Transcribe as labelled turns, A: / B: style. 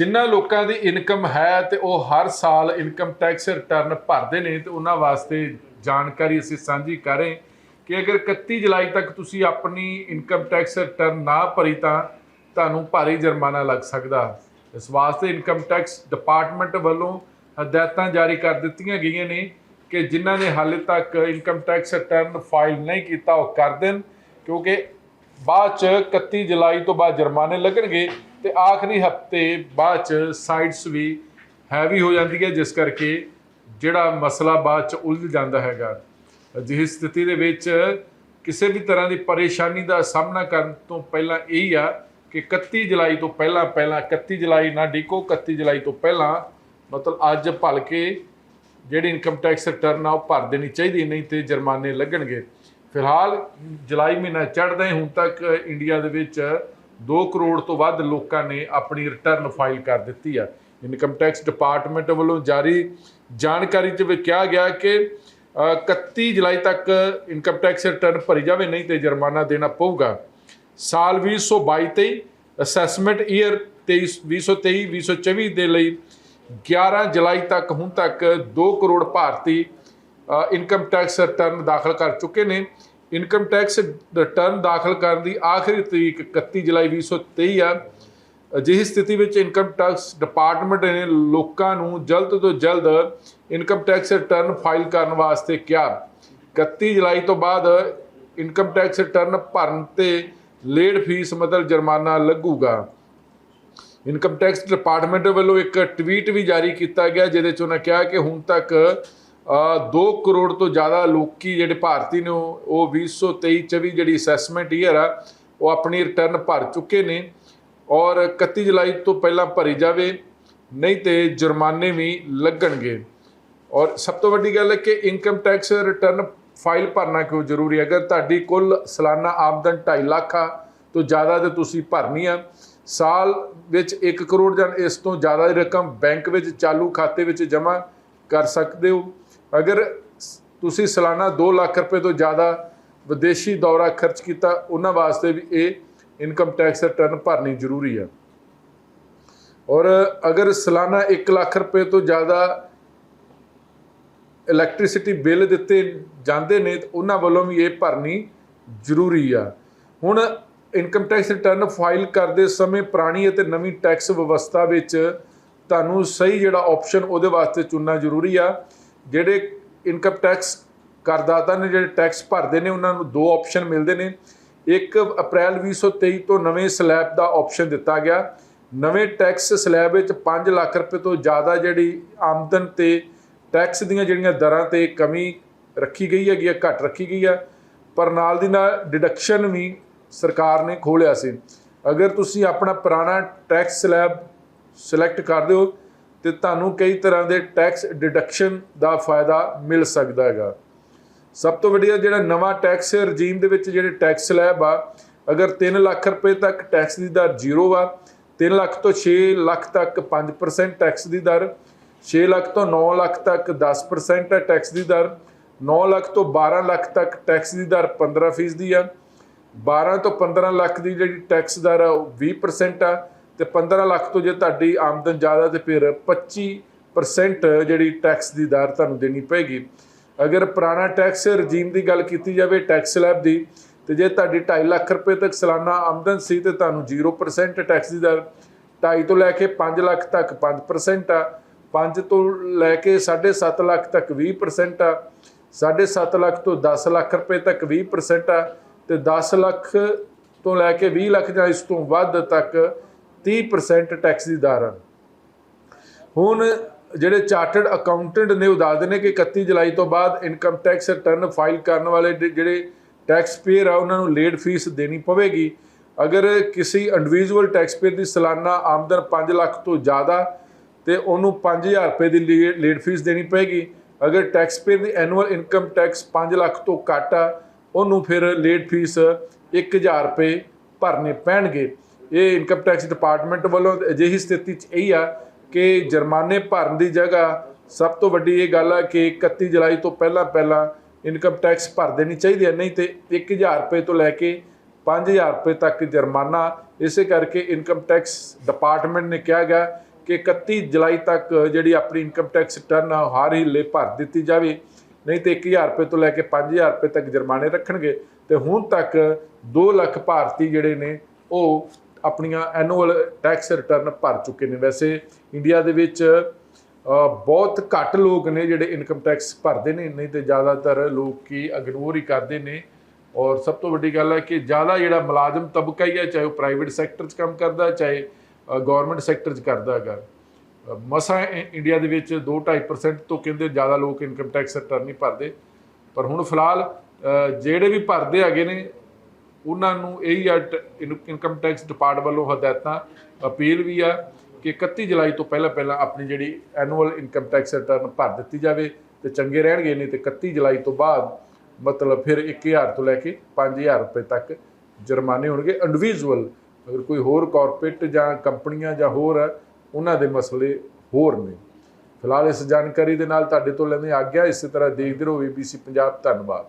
A: जिन्ना लोगों की इनकम है तो वह हर साल इनकम टैक्स रिटर्न भरते हैं, तो उन्होंने वास्ते जानकारी असीं सांझी कर रहे हैं कि अगर 31 जुलाई तक तुसीं अपनी इनकम टैक्स रिटर्न ना भरी तो तुहानूं भारी जुर्माना लग सकदा। इस वास्ते इनकम टैक्स डिपार्टमेंट वालों हदायतां जारी कर दित्तियां गईयां ने कि जिन्हां ने हाले तक इनकम टैक्स रिटर्न फाइल नहीं किया वह कर देन, क्योंकि बाद 31 जुलाई तो बाद जुर्माने लगणगे तो आखिरी हफ्ते बाद साइड्स भी हैवी हो जाती है, जिस करके जिहड़ा मसला बाद उलझ जाता हैगा। अजिही स्थिति दे विच किसी भी तरह की परेशानी का सामना करने तो पहला यही आ कि 31 जुलाई तो पहला 31 जुलाई ना डिको, 31 जुलाई तो पहला मतलब अज भल के जिहड़ी इनकम टैक्स रिटर्न आ भर देनी चाहिए, नहीं तो जुर्माने लगणगे। फिलहाल जुलाई महीना चढ़दा ही हुण तक इंडिया दे विच 2 करोड़ तो वध लोगों ने अपनी रिटर्न फाइल कर दी है। इनकम टैक्स डिपार्टमेंट वालों जारी जानकारी च कहा गया कि 31 जुलाई तक इनकम टैक्स रिटर्न भरी जाए, नहीं तो जुर्माना देना पऊगा। साल 2022-23 असैसमेंट ईयर 2023-2024 के लिए 11 जुलाई तक हुण तक 2 करोड़ भारती इनकम टैक्स रिटर्न दाखिल कर चुके हैं। इनकम टैक्स रिटर्न दाखिल करने की आखिरी तरीक 31 जुलाई 2023 आ। अजिही स्थिति में इनकम टैक्स डिपार्टमेंट ने लोगों को जल्द तो जल्द इनकम टैक्स रिटर्न फाइल करने वास्ते कहा। 31 जुलाई तो बाद इनकम टैक्स रिटर्न भरन ते लेट फीस मतलब जुर्माना लगूगा। इनकम टैक्स डिपार्टमेंट वालों एक ट्वीट भी जारी किया गया, जिहदे च उन्होंने कहा कि हुण तक 2 करोड़ तो ज़्यादा लोग जिहड़े भारती ने वो 2023-24 जिहड़ी असैसमेंट ईयर आ वो अपनी रिटर्न भर चुके हैं और 31 जुलाई तो पहला भरी जाए, नहीं तो जुर्माने भी लगणगे। और सब तो वड्डी गल है कि इनकम टैक्स रिटर्न फाइल भरना क्यों जरूरी है। अगर तुहाडी कुल सालाना आमदन 2.5 लाख आ तो ज़्यादा तो तुसीं भरनी आ। साल विच 1 करोड़ जां इस तो ज़्यादा रकम बैंक विच चालू खाते विच जमा कर सकते हो। अगर तुसीं सालाना 2 लाख रुपए तो ज़्यादा विदेशी दौरा खर्च किया, उन्हां वास्ते भी ये इनकम टैक्स रिटर्न भरनी जरूरी है। और अगर सालाना 1 लाख रुपए तो ज़्यादा इलैक्ट्रिसिटी बिल दिते जाते हैं तो उन्होंने वालों भी ये भरनी जरूरी आ। हुण इनकम टैक्स रिटर्न फाइल करते समय पुरानी और नवीं टैक्स व्यवस्था विच तुहानूं सही जिहड़ा ऑप्शन उहदे वास्ते चुनना जरूरी आ। जिहड़े इनकम टैक्स करदाता ने जिहड़े टैक्स भरते हैं उन्होंने 2 ऑप्शन मिलते हैं। 1 अप्रैल 2023 तो नवे स्लैब का ऑप्शन दिता गया। नवे टैक्स स्लैब में 5 लाख रुपए तो ज़्यादा जी आमदन ते टैक्स दीयां जिहड़ियां दरां ते कमी रखी गई है, घट रखी गई है, पर नाल दी नाल डिडक्शन भी सरकार ने खोलिया सी। अगर तुसीं अपना पुराना टैक्स स्लैब सिलैक्ट करदे हो तो तुहानूं कई तरह के टैक्स डिडक्शन का फायदा मिल सकता है। सब तो वड्डिया जिहड़ा नवा टैक्स रजीम दे विच जिहड़े टैक्स स्लैब आ, अगर 3 लाख रुपए तक टैक्स की दर 0 आ, 3 लाख तो 6 लाख तक 5% टैक्स की दर, 6 लाख तो 9 लाख तक 10% है टैक्स की दर, 9 लाख तो 12 लाख तक टैक्स की दर 15% है, 12 तो 15 लाख की जी टैक्स दर 20% आ, तो 15 लाख तो जो तुहाडी आमदन ज़्यादा तो फिर 25% जी टैक्स की दर तुहानूं देनी पेगी। अगर पुराना टैक्स रजीम की गल की जाए टैक्स स्लैब की, तो जे तुहाडी 2.5 लाख रुपए तक सालाना आमदन सी तो तुहानूं 0% टैक्स की दर, 2.5 तो लैके 5 लाख तक 5% आ, 5 तो लैके 7.5 लाख तक 20% आ, 7.5 लाख तो 10 लाख रुपए तक 20% आ, तो 10 लाख तो लैके 20 लाख जां इस तो वध तक 30% टैक्स की दर आ। हुण ਜਿਹੜੇ ਚਾਰਟਰਡ ਅਕਾਊਂਟੈਂਟ ਨੇ ਉਹ ਦੱਸਦੇ ਨੇ ਕਿ 31 ਜੁਲਾਈ ਤੋਂ ਬਾਅਦ ਇਨਕਮ ਟੈਕਸ ਰਿਟਰਨ ਫਾਈਲ ਕਰਨ ਵਾਲੇ ਜਿਹੜੇ ਟੈਕਸ ਪੇਅਰ ਆ ਉਹਨਾਂ ਨੂੰ ਲੇਟ ਫੀਸ ਦੇਣੀ ਪਵੇਗੀ। ਅਗਰ ਕਿਸੇ ਇੰਡੀਵਿਜੂਅਲ ਟੈਕਸ ਪੇਅਰ ਦੀ ਸਾਲਾਨਾ ਆਮਦਨ 5 ਲੱਖ ਤੋਂ ਜ਼ਿਆਦਾ ਤੇ ਉਹਨੂੰ 5000 ਰੁਪਏ ਦੀ ਲੇਟ ਫੀਸ ਦੇਣੀ ਪਏਗੀ। ਅਗਰ ਟੈਕਸ ਪੇਅਰ ਦੀ ਐਨੂਅਲ ਇਨਕਮ ਟੈਕਸ 5 ਲੱਖ ਤੋਂ ਘੱਟ ਆ ਉਹਨੂੰ ਫਿਰ ਲੇਟ ਫੀਸ 1000 ਰੁਪਏ ਭਰਨੇ ਪੈਣਗੇ। ਇਹ ਇਨਕਮ ਟੈਕਸ ਡਿਪਾਰਟਮੈਂਟ ਵੱਲੋਂ ਅਜਿਹੀ ਸਥਿਤੀ 'ਚ ਇਹੀ ਆ कि जुर्माने भरन की जगह सब तो वड्डी ये गल है कि 31 जुलाई तो पहला इनकम टैक्स भर देनी चाहिए, नहीं तो 1000 रुपये तो लैके 5000 रुपये तक जुर्माना। इस करके इनकम टैक्स डिपार्टमेंट ने कहा गया ਕਿ 31 ਜੁਲਾਈ ਤੱਕ ਜਿਹੜੀ ਆਪਣੀ ਇਨਕਮ ਟੈਕਸ ਰਿਟਰਨ ਹਰ ਹੀਲੇ ਭਰ ਦਿੱਤੀ ਜਾਵੇ, ਨਹੀਂ ਤੇ 1000 ਰੁਪਏ ਤੋਂ ਲੈ ਕੇ 5000 ਰੁਪਏ ਤੱਕ ਜੁਰਮਾਨੇ ਰੱਖਣਗੇ। ਤੇ ਹੁਣ ਤੱਕ 2 ਲੱਖ ਭਾਰਤੀ ਜਿਹੜੇ ਨੇ ਉਹ ਆਪਣੀਆਂ ਐਨੂਅਲ ਟੈਕਸ ਰਿਟਰਨ ਭਰ ਚੁੱਕੇ ਨੇ। ਵੈਸੇ ਇੰਡੀਆ ਦੇ ਵਿੱਚ ਬਹੁਤ ਘੱਟ ਲੋਕ ਨੇ ਜਿਹੜੇ ਇਨਕਮ ਟੈਕਸ ਭਰਦੇ ਨੇ, ਨਹੀਂ ਤੇ ਜ਼ਿਆਦਾਤਰ ਲੋਕ ਕੀ ਇਗਨੋਰ ਹੀ ਕਰਦੇ ਨੇ। ਔਰ ਸਭ ਤੋਂ ਵੱਡੀ ਗੱਲ ਹੈ ਕਿ ਜ਼ਿਆਦਾ ਜਿਹੜਾ ਮੁਲਾਜ਼ਮ ਤਬਕਾ ਹੀ ਹੈ, ਚਾਹੇ ਉਹ ਪ੍ਰਾਈਵੇਟ ਸੈਕਟਰ 'ਚ ਕੰਮ ਕਰਦਾ, ਚਾਹੇ ਗੌਰਮੈਂਟ ਸੈਕਟਰ 'ਚ ਕਰਦਾ ਹੈਗਾ। ਮਸਾਂ ਇੰਡੀਆ ਦੇ ਵਿੱਚ 2-2.5% ਤੋਂ ਕਹਿੰਦੇ ਜ਼ਿਆਦਾ ਲੋਕ ਇਨਕਮ ਟੈਕਸ ਰਿਟਰਨ ਨਹੀਂ ਭਰਦੇ। ਪਰ ਹੁਣ ਫਿਲਹਾਲ ਜਿਹੜੇ ਵੀ ਭਰਦੇ ਹੈਗੇ ਨੇ ਉਹਨਾਂ ਨੂੰ ਇਹੀ ਆ, ਇਨਕਮ ਟੈਕਸ ਡਿਪਾਰਟਮੈਂਟ ਵੱਲੋਂ ਹਦਾਇਤਾਂ, ਅਪੀਲ ਵੀ ਆ ਕਿ 31 ਜੁਲਾਈ ਤੋਂ ਪਹਿਲਾਂ ਆਪਣੀ ਜਿਹੜੀ ਐਨੂਅਲ ਇਨਕਮ ਟੈਕਸ ਰਿਟਰਨ ਭਰ ਦਿੱਤੀ ਜਾਵੇ ਤੇ ਚੰਗੇ ਰਹਿਣਗੇ। ਨਹੀਂ ਤੇ 31 ਜੁਲਾਈ ਤੋਂ ਬਾਅਦ ਮਤਲਬ ਫਿਰ 1000 ਤੋਂ ਲੈ ਕੇ 5000 ਰੁਪਏ ਤੱਕ ਜੁਰਮਾਨੇ ਹੋਣਗੇ ਇੰਡੀਵਿਜੂਅਲ। ਅਗਰ ਕੋਈ ਹੋਰ ਕਾਰਪੋਰੇਟ ਜਾਂ ਕੰਪਨੀਆਂ ਜਾਂ ਹੋਰ ਹੈ, ਉਹਨਾਂ ਦੇ ਮਸਲੇ ਹੋਰ ਨੇ। ਫਿਲਹਾਲ ਇਸ ਜਾਣਕਾਰੀ ਦੇ ਨਾਲ ਤੁਹਾਡੇ ਤੋਂ ਲੈਂਦੇ ਆਗਿਆ। ਇਸੇ ਤਰ੍ਹਾਂ ਦੇਖਦੇ ਰਹੋ ABC ਪੰਜਾਬ। ਧੰਨਵਾਦ।